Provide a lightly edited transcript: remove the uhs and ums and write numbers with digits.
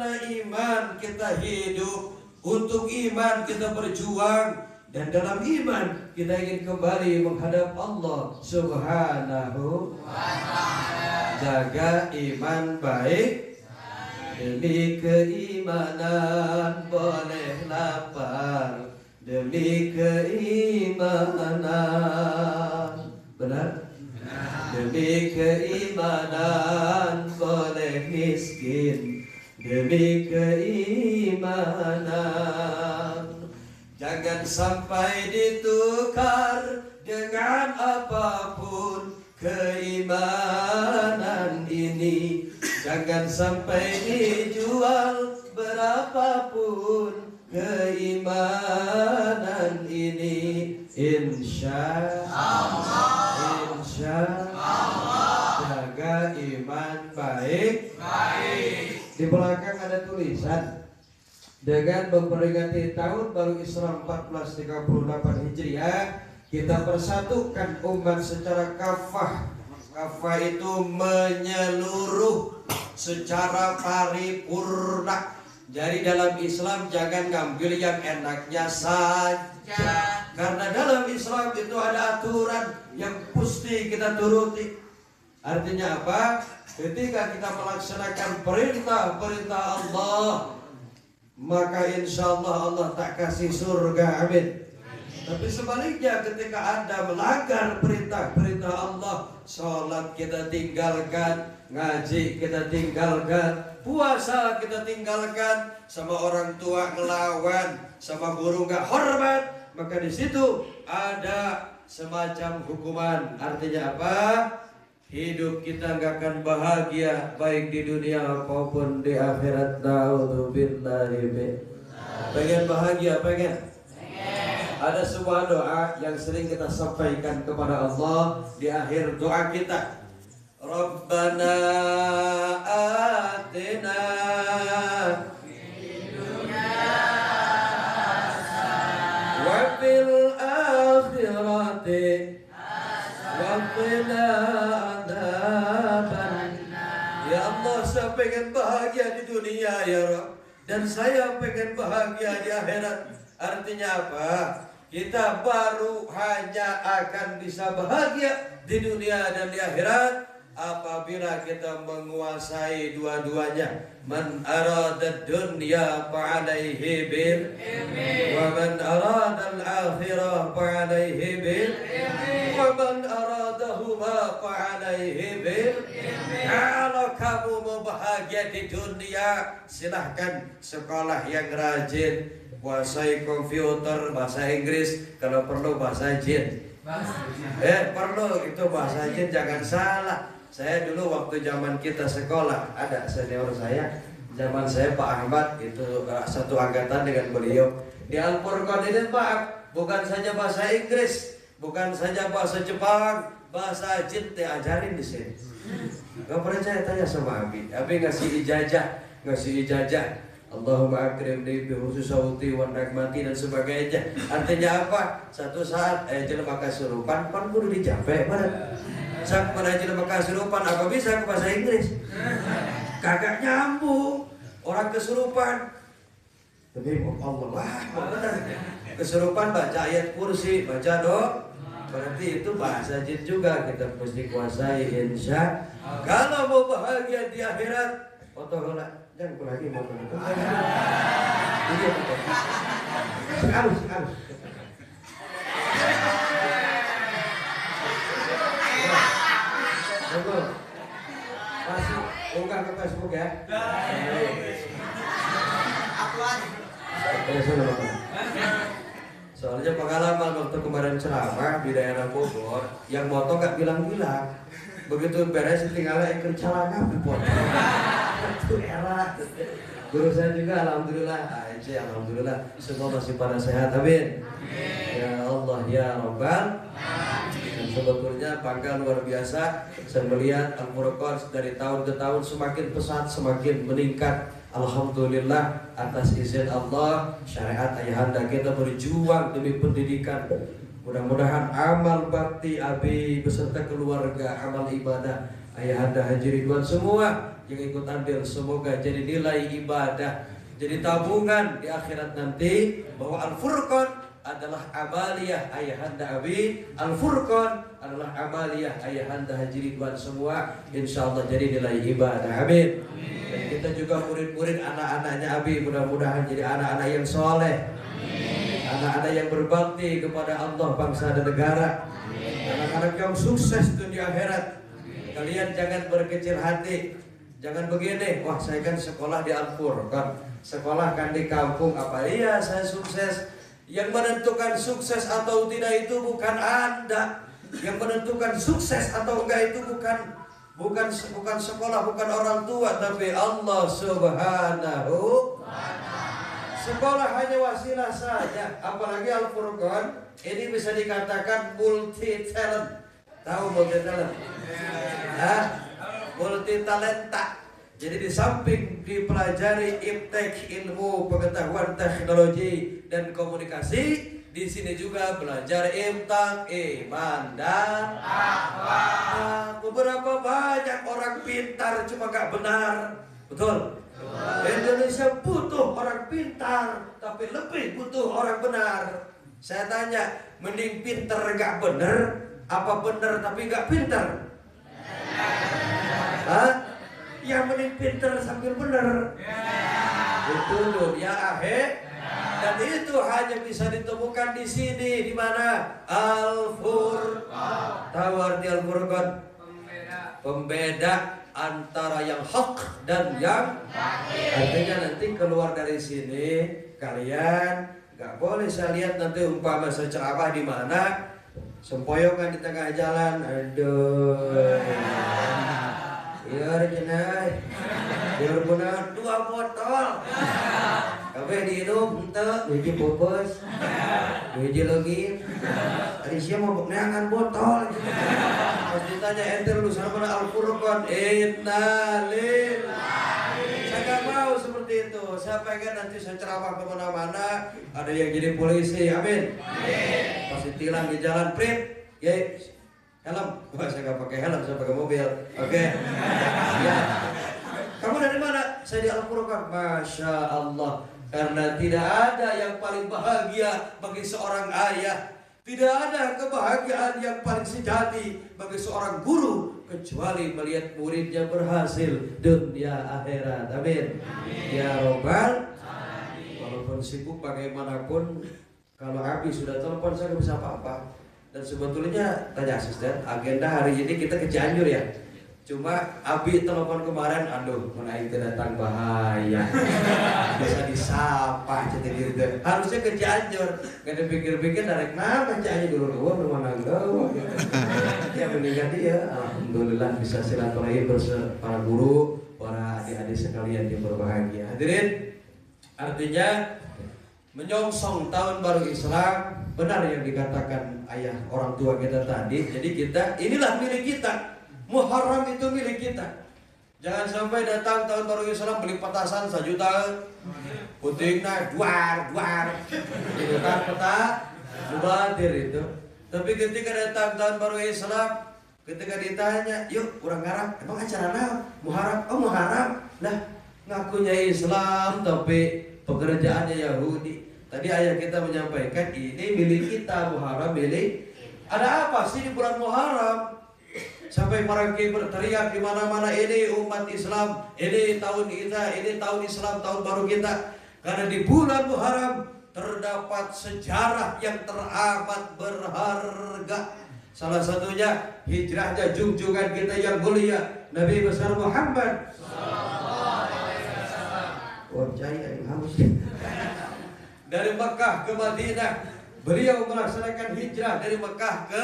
karena iman kita hidup, untuk iman kita berjuang, dan dalam iman kita ingin kembali menghadap Allah Subhanahu wa ta'ala. Jaga iman baik, demi keimanan boleh lapar, demi keimanan. Benar? Demi keimanan boleh miskin, demi keimanan. Jangan sampai ditukar dengan apapun keimanan ini. Jangan sampai dijual berapapun keimanan ini. Insya Allah, insya Allah. Jaga iman baik. Di belakang ada tulisan, dengan memperingati tahun baru Islam 1438 Hijriah, kita persatukan umat secara kafah. Kafah itu menyeluruh secara paripurna. Jadi dalam Islam jangan ngambil yang enaknya saja, karena dalam Islam itu ada aturan yang mesti kita turuti. Artinya apa? Ketika kita melaksanakan perintah-perintah Allah, maka insya Allah Allah tak kasih surga, amin. Tapi sebaliknya ketika Anda melanggar perintah-perintah Allah, sholat kita tinggalkan, ngaji kita tinggalkan, puasa kita tinggalkan, sama orang tua ngelawan, sama guru nggak hormat, maka di situ ada semacam hukuman. Artinya apa? Hidup kita nggak akan bahagia baik di dunia maupun di akhirat. Naudzubillahi. Pengen bahagia? Pengen? Ada sebuah doa yang sering kita sampaikan kepada Allah di akhir doa kita. Rabbana atina fid dunya wa fil akhirati wa qina adzaban. Ya Allah, saya pengen bahagia di dunia ya Rabb, dan saya pengen bahagia di akhirat. Artinya apa? Kita baru hanya akan bisa bahagia di dunia dan di akhirat apabila kita menguasai dua-duanya. Man arada dunya fa'alaihi bil ilmi, wa man arada al-akhirah fa'alaihi bil ilmi, wa man aradahuma fa'alaihi bil ilmi. Kalau kamu mau bahagia di dunia, silahkan sekolah yang rajin, kuasai komputer, bahasa Inggris, kalau perlu bahasa jin. Perlu itu bahasa jin, jangan salah. Saya dulu waktu zaman kita sekolah, ada senior saya, zaman saya Pak Ahmad, itu satu angkatan dengan beliau. Di Al-Furqan ini Pak, bukan saja bahasa Inggris, bukan saja bahasa Jepang, bahasa jin diajarin di sini. Gak percaya, tanya sama Abi. Abi ngasih ijazah. Allahumma akrimni bi khusus sauti wa nikmati dan sebagainya. Artinya apa? Satu saat jelema kasurupan pan kudu dijape mana. Sak pada jelema kasurupan apa bisa ke bahasa Inggris? Kagak nyambung. Orang kesurupan. Tapi Allah benar. Kesurupan baca ayat kursi, baca doa. Berarti itu bahasa jin juga, kita mesti kuasai insya. Kalau mau bahagia di akhirat, foto jangan lagi mau foto. Ini harus. Masuk unggah ke Facebook ya. Soalnya pengalaman waktu kemarin ceramah di daerah Bogor, yang moto gak bilang-bilang. Begitu beres tinggalnya ikut celana dipotong. Itu era. Guru saya juga alhamdulillah, alhamdulillah semua masih pada sehat, amin. Ya Allah ya Rabbal. Dan sebetulnya bangga luar biasa saya melihat Al-Furqan dari tahun ke tahun semakin pesat, semakin meningkat. Alhamdulillah atas izin Allah, syariat ayahanda kita berjuang demi pendidikan. Mudah-mudahan amal bakti Abi beserta keluarga, amal ibadah ayahanda Haji Ridwan semua yang ikut andil semoga jadi nilai ibadah, jadi tabungan di akhirat nanti bahwa Al-Furqan adalah amaliyah ayahanda Abi, Al-Furqan adalah amaliyah ayahanda Haji Ridwan semua, insyaallah jadi nilai ibadah. Amin. Dan kita juga murid-murid anak-anaknya Abi mudah-mudahan jadi anak-anak yang soleh, anak-anak yang berbakti kepada Allah, bangsa dan negara, anak-anak yang sukses dunia akhirat. Kalian jangan berkecil hati, jangan begini, wah saya kan sekolah di Al-Furqan, sekolah kan di kampung, apa iya saya sukses. Yang menentukan sukses atau tidak itu bukan Anda. Yang menentukan sukses atau enggak itu bukan sekolah, bukan orang tua, tapi Allah Subhanahu. Sekolah hanya wasilah saja. Apalagi Al-Furqan ini bisa dikatakan multi talent. Tahu multi talent? Multi talenta. Jadi di samping dipelajari iptek, ilmu pengetahuan teknologi dan komunikasi, di sini juga belajar imtak, iman dan akhlak. Beberapa banyak orang pintar cuma gak benar, betul? Indonesia butuh orang pintar, tapi lebih butuh orang benar. Saya tanya, mending pintar gak benar, apa benar tapi gak pintar? Hah? Yang mending pintar sambil benar. Itu dunia akhirat. Dan itu hanya bisa ditemukan di sini, di mana? Al-Furqan. Tahu arti Al-Furqan? Pembeda antara yang hak dan yang batil. Artinya nanti keluar dari sini kalian gak boleh saya lihat nanti umpama saya ceramah di mana sempoyongan di tengah jalan, aduh. Iya rejenai, biar benar 2 botol. Kabeh dihidup ente, biji pupus, biji lagi. Tadi siapa mau neangan botol. Pas ditanya ente lulusan mana Al-Furqan, innalillahi. Saya gak mau seperti itu. Saya pengen nanti saya ceramah kemana-mana ada yang jadi polisi, amin. Pas ditilang di jalan prit, ya. Helm, wah saya nggak pakai helm, saya pakai mobil. Oke. Ya. Kamu dari mana? Saya di Al-Furqan. Masya Allah. Karena tidak ada yang paling bahagia bagi seorang ayah, tidak ada kebahagiaan yang paling sejati bagi seorang guru kecuali melihat muridnya berhasil dunia akhirat. Amin. Ya Robbal. Walaupun sibuk bagaimanapun, kalau Abi sudah telepon saya nggak bisa apa-apa. Dan sebetulnya tanya asisten, agenda hari ini kita ke Cianjur ya. Cuma Abi telepon kemarin, aduh, menaik datang bahaya. Bisa disapa cerita gitu. Harusnya ke Cianjur. Gak dipikir-pikir narik nama Cianjur dulu rumah nanggawa. Ya meninggal dia. Alhamdulillah bisa silaturahim bersama para guru, para adik-adik sekalian yang berbahagia. Hadirin, artinya menyongsong tahun baru Islam, benar yang dikatakan ayah orang tua kita tadi. Jadi kita, inilah milik kita. Muharram itu milik kita. Jangan sampai datang tahun baru Islam beli petasan 1 juta, putingna duar, itu kan peta, mubadir itu. Tapi ketika datang tahun baru Islam, ketika ditanya, yuk kurang ngarang, emang acara naon? Muharram, oh Muharram, lah ngakunya Islam tapi pekerjaannya Yahudi. Tadi ayah kita menyampaikan ini milik kita, Muharram milik. Ada apa sih di bulan Muharram? Sampai para kiai berteriak di mana-mana, ini umat Islam, ini tahun kita, ini tahun Islam, tahun baru kita. Karena di bulan Muharram terdapat sejarah yang teramat berharga. Salah satunya hijrahnya junjungan kita yang mulia Nabi besar Muhammad sallallahu alaihi wasallam. Oh, jaya yang haus. Dari Mekah ke Madinah, beliau melaksanakan hijrah dari Mekah ke